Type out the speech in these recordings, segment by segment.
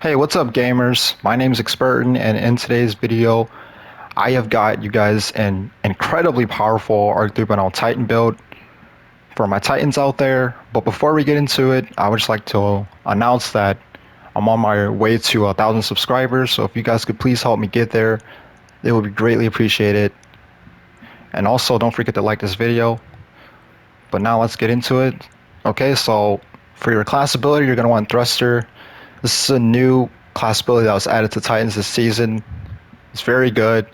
Hey, what's up gamers? My name is Expertin, and in today's video, I have got you guys an incredibly powerful Arc 3.0 Titan build for my Titans out there. But before we get into it, I would just like to announce that I'm on my way to 1,000 subscribers, so if you guys could please help me get there, it would be greatly appreciated. And also, don't forget to like this video. But now let's get into it. Okay, so for your class ability, you're going to want Thruster. This is a new class ability that was added to Titans this season. It's very good.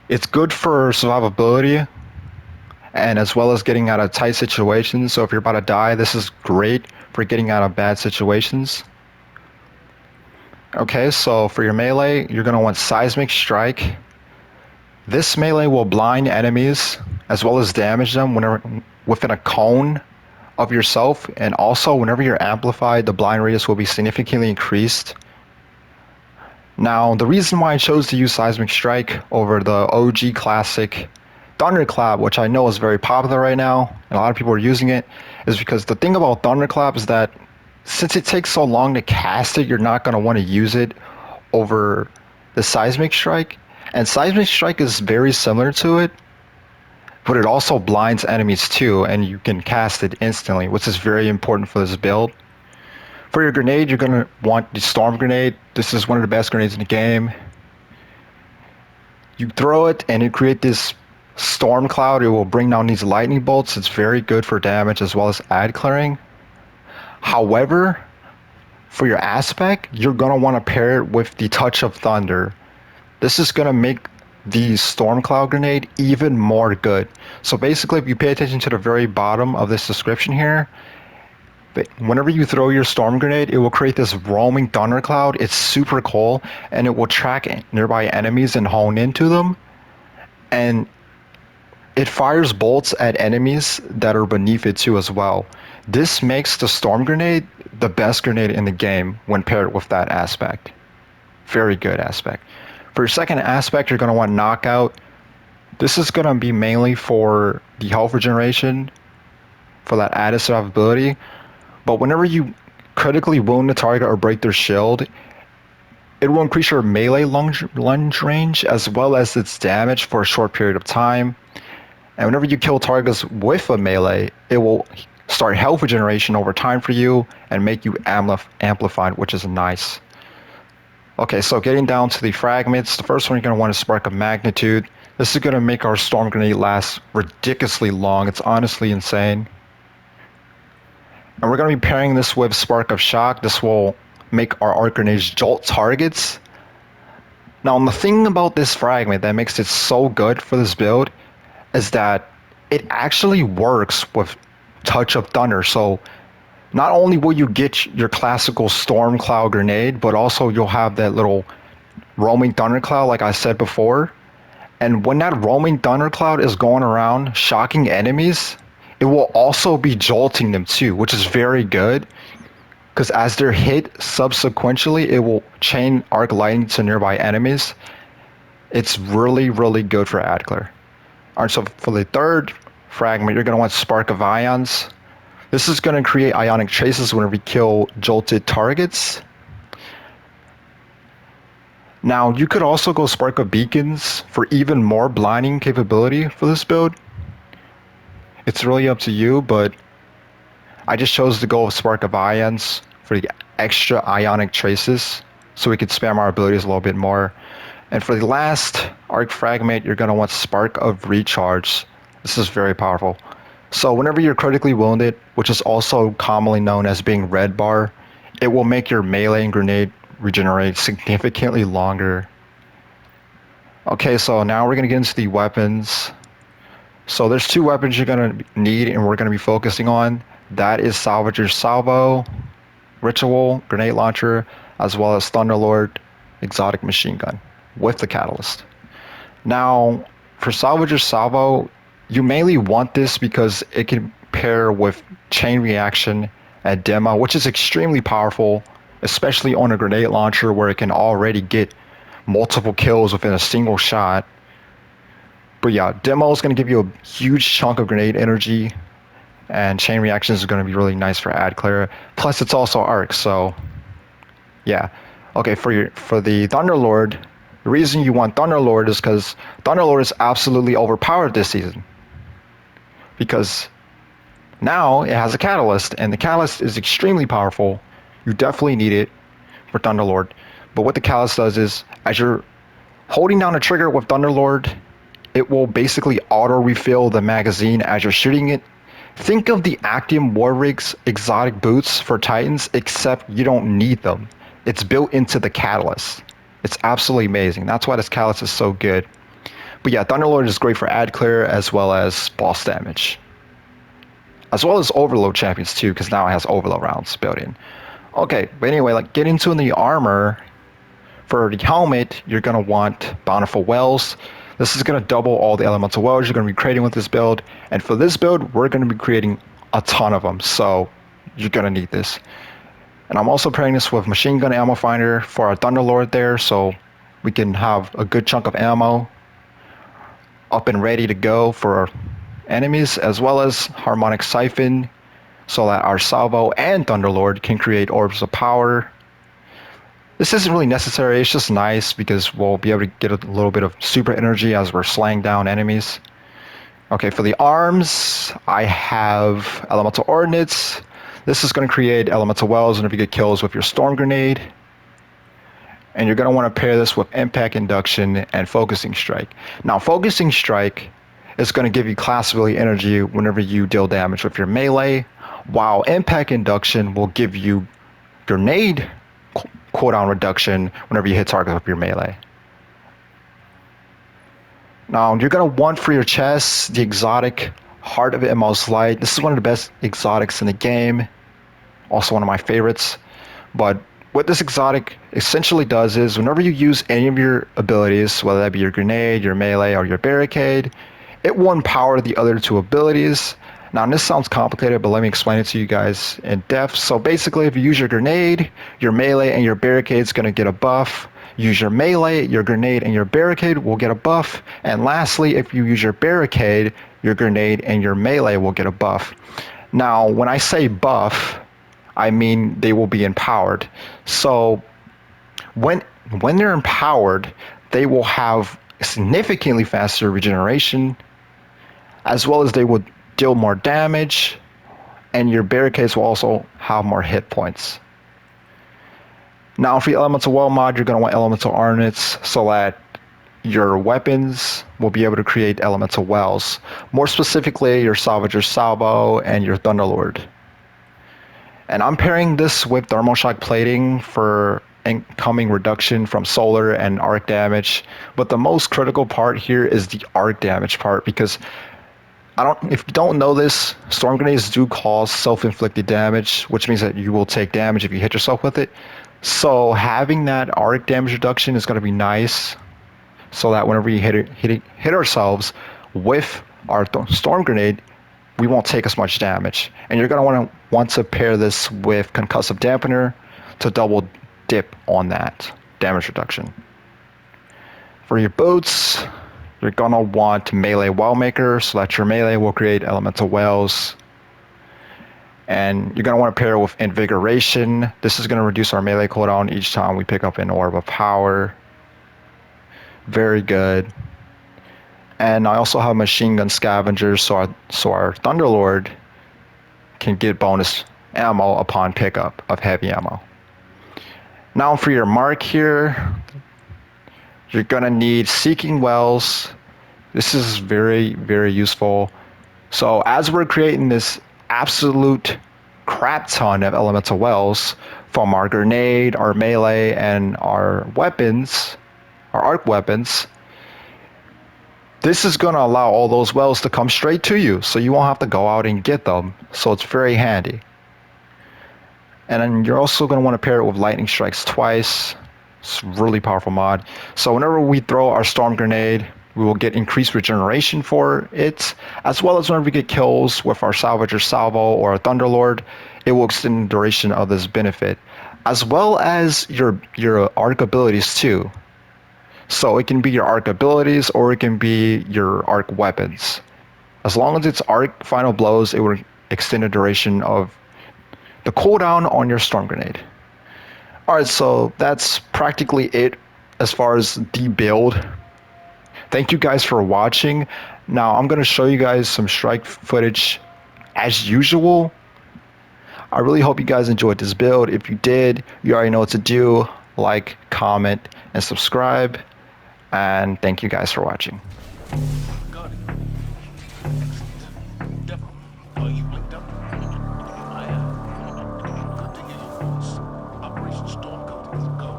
It's good for survivability and as well as getting out of tight situations. So if you're about to die, this is great for getting out of bad situations. Okay, so for your melee, you're going to want Seismic Strike. This melee will blind enemies as well as damage them whenever within a cone of yourself, and also whenever you're amplified, the blind radius will be significantly increased. Now, the reason why I chose to use Seismic Strike over the OG classic Thunderclap, which I know is very popular right now, and a lot of people are using it, is because the thing about Thunderclap is that since it takes so long to cast it, you're not going to want to use it over the Seismic Strike. And Seismic Strike is very similar to it, but it also blinds enemies too, and you can cast it instantly, which is very important for this build. For your grenade, you're going to want the Storm Grenade. This is one of the best grenades in the game. You throw it and you create this storm cloud. It will bring down these lightning bolts. It's very good for damage as well as ad clearing. However, for your aspect, you're going to want to pair it with the Touch of Thunder. This is going to make the Storm Cloud Grenade even more good. So basically, if you pay attention to the very bottom of this description here, whenever you throw your Storm Grenade, it will create this roaming thundercloud. It's super cool, and it will track nearby enemies and hone into them. And it fires bolts at enemies that are beneath it too as well. This makes the Storm Grenade the best grenade in the game when paired with that aspect. Very good aspect. For your second aspect, you're going to want Knockout. This is going to be mainly for the health regeneration, for that added survivability. But whenever you critically wound the target or break their shield, it will increase your melee lunge range as well as its damage for a short period of time. And whenever you kill targets with a melee, it will start health regeneration over time for you and make you amplified, which is nice. Okay, so getting down to the fragments, the first one you're going to want is Spark of Magnitude. This is going to make our Storm Grenade last ridiculously long. It's honestly insane. And we're going to be pairing this with Spark of Shock. This will make our Arc Grenades jolt targets. Now, the thing about this fragment that makes it so good for this build is that it actually works with Touch of Thunder. So not only will you get your classical Storm Cloud Grenade, but also you'll have that little roaming thundercloud like I said before. And when that roaming thundercloud is going around shocking enemies, it will also be jolting them too, which is very good. Because as they're hit subsequently, it will chain arc lightning to nearby enemies. It's really, really good for ad clear. Alright, so for the third fragment, you're going to want Spark of Ions. This is going to create ionic traces whenever you kill jolted targets. Now, you could also go Spark of Beacons for even more blinding capability for this build. It's really up to you, but I just chose to go with Spark of Ions for the extra ionic traces so we could spam our abilities a little bit more. And for the last arc fragment, you're going to want Spark of Recharge. This is very powerful. So whenever you're critically wounded, which is also commonly known as being red bar, it will make your melee and grenade regenerate significantly longer. Okay, so now we're going to get into the weapons. So there's two weapons you're going to need and we're going to be focusing on. That is Salvager's Salvo, Ritual, Grenade Launcher, as well as Thunderlord Exotic Machine Gun with the Catalyst. Now, for Salvager's Salvo, you mainly want this because it can pair with Chain Reaction at Demo, which is extremely powerful, especially on a grenade launcher where it can already get multiple kills within a single shot. But yeah, Demo is going to give you a huge chunk of grenade energy, and Chain Reactions is going to be really nice for ad clear. Plus, it's also arc, so Yeah. Okay, for the Thunderlord, the reason you want Thunderlord is because Thunderlord is absolutely overpowered this season. Because now it has a catalyst, and the catalyst is extremely powerful. You definitely need it for Thunderlord. But what the catalyst does is, as you're holding down a trigger with Thunderlord, it will basically auto refill the magazine as you're shooting it. Think of the Actium Warwick's exotic boots for Titans, except you don't need them. It's built into the catalyst. It's absolutely amazing. That's why this catalyst is so good. But yeah, Thunderlord is great for ad clear as well as boss damage. As well as overload champions too, because now it has overload rounds built in. Okay, but anyway, like get into the armor. For the helmet, you're going to want Bountiful Wells. This is going to double all the elemental wells you're going to be creating with this build. And for this build, we're going to be creating a ton of them. So you're going to need this. And I'm also pairing this with Machine Gun Ammo Finder for our Thunderlord there. So we can have a good chunk of ammo up and ready to go for our enemies, as well as Harmonic Siphon, so that our Salvo and Thunderlord can create orbs of power. This isn't really necessary, it's just nice because we'll be able to get a little bit of super energy as we're slaying down enemies. Okay, for the arms, I have Elemental Ordnance. This is going to create Elemental Wells whenever you get kills with your Storm Grenade. And you're going to want to pair this with Impact Induction and Focusing Strike. Now, Focusing Strike is going to give you class ability energy whenever you deal damage with your melee, while Impact Induction will give you grenade cooldown reduction whenever you hit targets with your melee. Now, you're going to want for your chest the exotic Heart of Inmost Light. This is one of the best exotics in the game, also one of my favorites. But what this exotic essentially does is whenever you use any of your abilities, whether that be your grenade, your melee, or your barricade, it will empower the other two abilities. Now, this sounds complicated, but let me explain it to you guys in depth. So basically, if you use your grenade, your melee and your barricade is going to get a buff. Use your melee, your grenade, and your barricade will get a buff. And lastly, if you use your barricade, your grenade, and your melee will get a buff. Now, when I say buff, I mean they will be empowered. So when they're empowered, they will have significantly faster regeneration, as well as they would deal more damage, and your barricades will also have more hit points. Now for the Elemental Well mod, you're going to want Elemental Arnets so that your weapons will be able to create Elemental Wells. More specifically, your Salvager's Salvo and your Thunderlord. And I'm pairing this with Thermal Shock Plating for incoming reduction from solar and arc damage. But the most critical part here is the arc damage part, because if you don't know this, storm grenades do cause self-inflicted damage, which means that you will take damage if you hit yourself with it. So having that arc damage reduction is going to be nice, so that whenever you hit ourselves with our storm grenade, we won't take as much damage. And you're going to want to pair this with Concussive Dampener to double dip on that damage reduction. For your boots, you're going to want Melee Well Maker so that your melee will create Elemental Wells. And you're going to want to pair it with Invigoration. This is going to reduce our melee cooldown each time we pick up an Orb of Power. Very good. And I also have Machine Gun Scavengers so our Thunderlord can get bonus ammo upon pickup of heavy ammo. Now for your mark here, you're going to need Seeking Wells. This is very, very useful. So as we're creating this absolute crap ton of Elemental Wells from our grenade, our melee, and our weapons, our arc weapons, this is going to allow all those wells to come straight to you, so you won't have to go out and get them. So it's very handy. And then you're also going to want to pair it with Lightning Strikes twice. It's a really powerful mod. So whenever we throw our Storm Grenade, we will get increased regeneration for it, as well as whenever we get kills with our Salvager's Salvo or our Thunderlord, it will extend the duration of this benefit, as well as your arc abilities too. So it can be your arc abilities or it can be your arc weapons. As long as it's arc final blows, it will extend the duration of the cooldown on your Storm Grenade. All right, so that's practically it as far as the build. Thank you guys for watching. Now I'm gonna show you guys some strike footage as usual. I really hope you guys enjoyed this build. If you did, you already know what to do. Like, comment, and subscribe. And thank you guys for watching. Got it. Excellent. Devil, are you linked up? I am. Good to hear your voice. Operation Storm Code is go.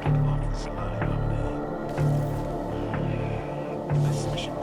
Get off the slide, man. This mission